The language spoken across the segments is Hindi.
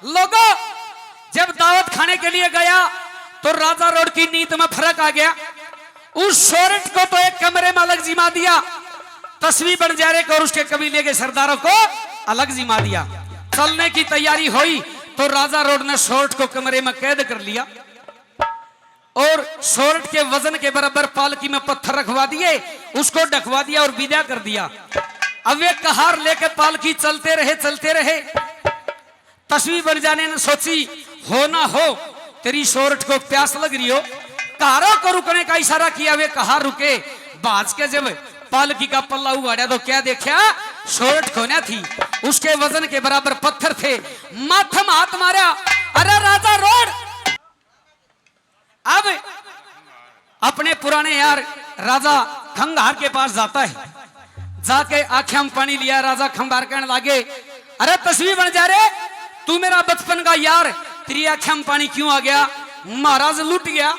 लोगों जब दावत खाने के लिए गया तो राजा रोड की नीति में फर्क आ गया। उस शोरठ को तो एक कमरे में अलग जिमा दिया, तस्वीर बंजारे को और उसके कबीले के सरदारों को अलग जिमा दिया। चलने की तैयारी हुई तो राजा रोड ने शोरठ को कमरे में कैद कर लिया और शोरठ के वजन के बराबर पालकी में पत्थर रखवा दिए, उसको ढकवा दिया और विदा कर दिया। अब वे कहार लेके पालकी चलते रहे। तस्वीर बन जाने ने सोची हो ना हो तेरी शोरठ को प्यास लग रही हो, कहारों को रुकने का इशारा किया। वे कहार रुके, बाज के जब पालकी का पल्ला उगाड़ा तो क्या देखा, शोरठ खोना थी, उसके वजन के बराबर पत्थर थे। माथम हाथ मारा, अरे राजा रोड। अब अपने पुराने यार राजा खंगार के पास जाता है, जाके आंखें में पानी लिया। राजा खंगार कहने लगे, अरे तस्वीर बन जा रहे, तू मेरा बचपन का यार, तेरी आंखें में पानी क्यों आ गया? महाराज लूट गया।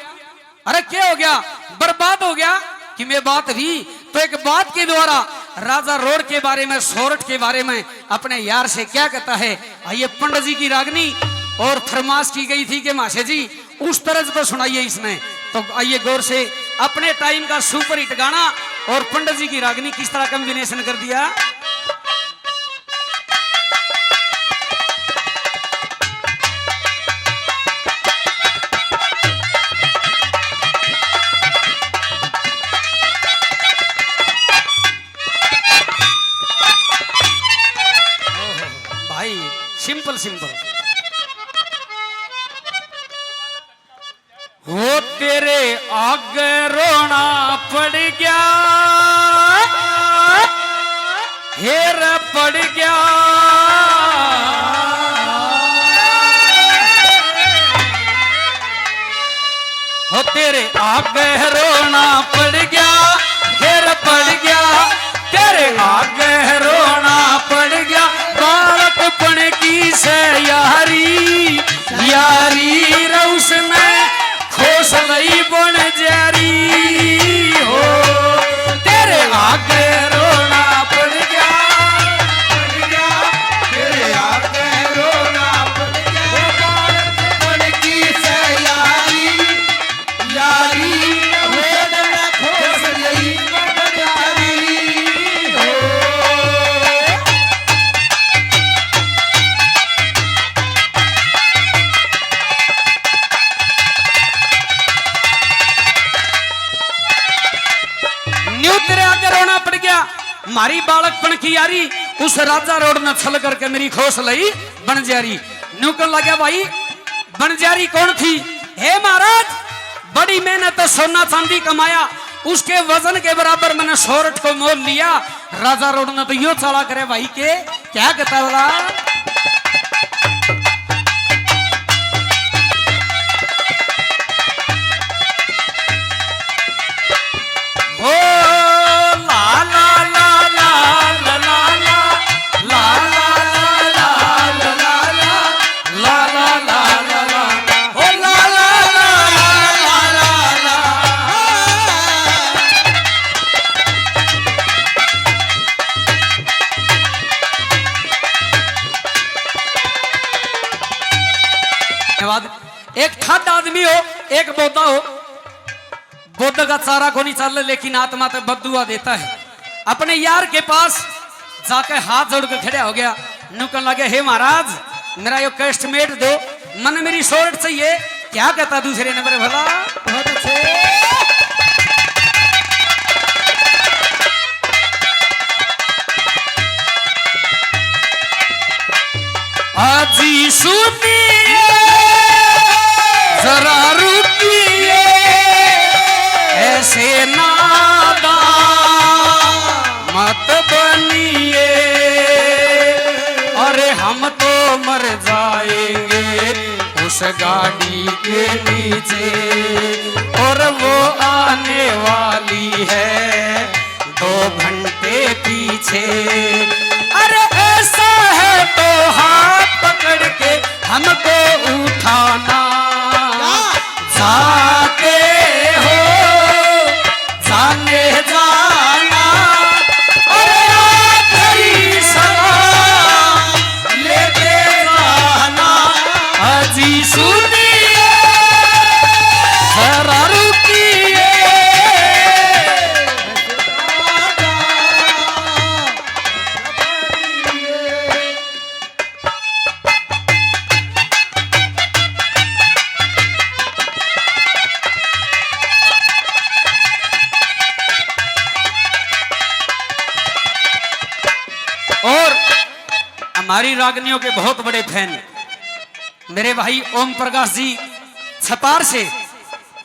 अरे क्या हो गया? बर्बाद हो गया कि मैं बात भी तो एक बात के द्वारा राजा रोड के बारे में, शोरठ के बारे में अपने यार से क्या कहता है। आइए पंडित जी की रागनी और फरमाश की गई थी कि माशे जी उस तरह को सुनाइए इसमें। तो आइए गौर से, अपने टाइम का सुपर हिट गाना और पंडित जी की रागनी किस तरह कॉम्बिनेशन कर दिया। भाई सिंपल हो तेरे आगे रोना पड़ गया, हेर पड़ गया। हो तेरे आगे रोना पड़ गया, हेर पड़ गया। तेरे आगे रोना पड़ गया, बालकपन की से यारी रउस में खोस लई बन जारी हो। तेरे आगे रोना पड़ गया, तेरे आगे रोना पड़ गया, बालकपन की से यारी में खोस लई बन जारी हो। तेरे आगे रोना पड़ गया, मारी बालकपन की यारी उस राजा रोड ने छल करके मेरी खोस लई बनजारी। न्यू कर लगा भाई बनजारी कौन थी? हे महाराज, बड़ी मेहनत सोना चांदी कमाया, उसके वजन के बराबर मैंने शोरठ को मोल लिया। राजा रोड ने तो यो चला करे भाई के क्या कहता बोला। एक ठाड आदमी हो, एक बौद्धा हो। बौद्ध का चारा को नहीं चल, लेकिन आत्मा तो बदुआ देता है। अपने यार के पास जाकर हाथ जोड़ के खड़ा हो गया, नुकन लगे, हे महाराज मेरा यो कस्टमेट दो, मन मेरी शोरठ चाहिए। क्या कहता दूसरे नंबर भला? बहुत अच्छे। आजी सुनिए जरा रुकिए, ऐसे नादा मत बनिए। अरे हम तो मर जाएंगे उस गाड़ी के नीचे, और वो आने वाली है 2 घंटे पीछे। अरे ऐसा है तो हाथ पकड़ के हमको उठाना, जाके हो जाने जाना। अरे आखिरी सलाम लेके जाना, हमारी रागनियों के बहुत बड़े फैन मेरे भाई ओम प्रकाश जी छपार से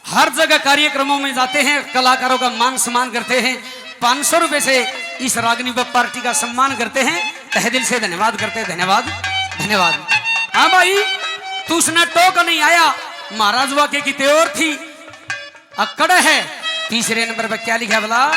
हर जगह कार्यक्रमों में जाते हैं, कलाकारों का मान सम्मान करते हैं, 500 रुपए से इस रागनी पार्टी का सम्मान करते हैं। तहे दिल से धन्यवाद करते हैं, धन्यवाद धन्यवाद। हाँ भाई तू उसने टोक नहीं आया, महाराज वाके की त्योर थी अकड़ है। तीसरे नंबर पर क्या लिखा बोला,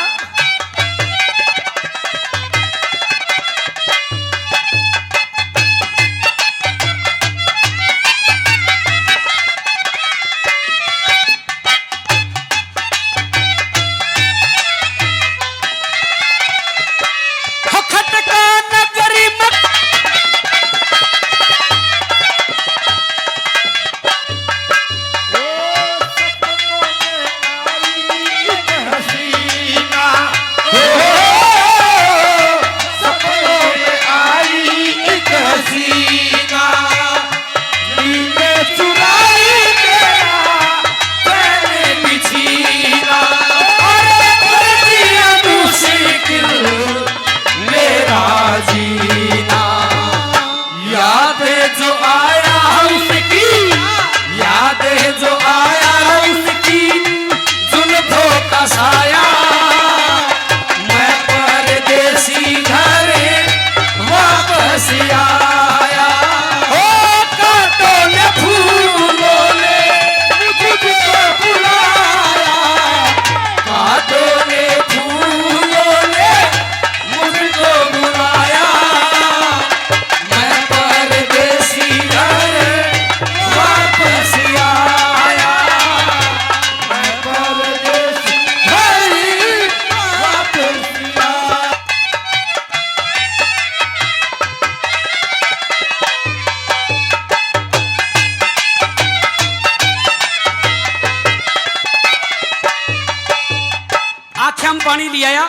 पानी ले आया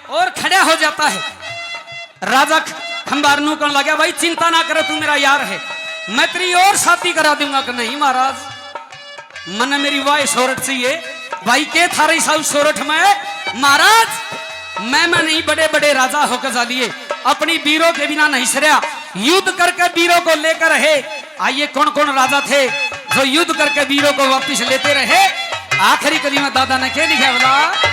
और खड़ा हो जाता है। राजा खंबारनू कहने लगा भाई चिंता ना करो, तू मेरा यार है, मैं तेरी और शादी करा दूंगा। कि नहीं महाराज मन मेरी वाह सोरठ चाहिए। भाई के था रही साहब सोरठ में महाराज मैं नहीं, बड़े बड़े राजा होकर जा लिए, अपनी वीरों के बिना नहीं सरिया, युद्ध करके वीरों को लेकर रहे। आइए कौन कौन राजा थे जो युद्ध करके वीरों को वापिस लेते रहे। आखिरी कली में दादा ने क्या लिखा बोला,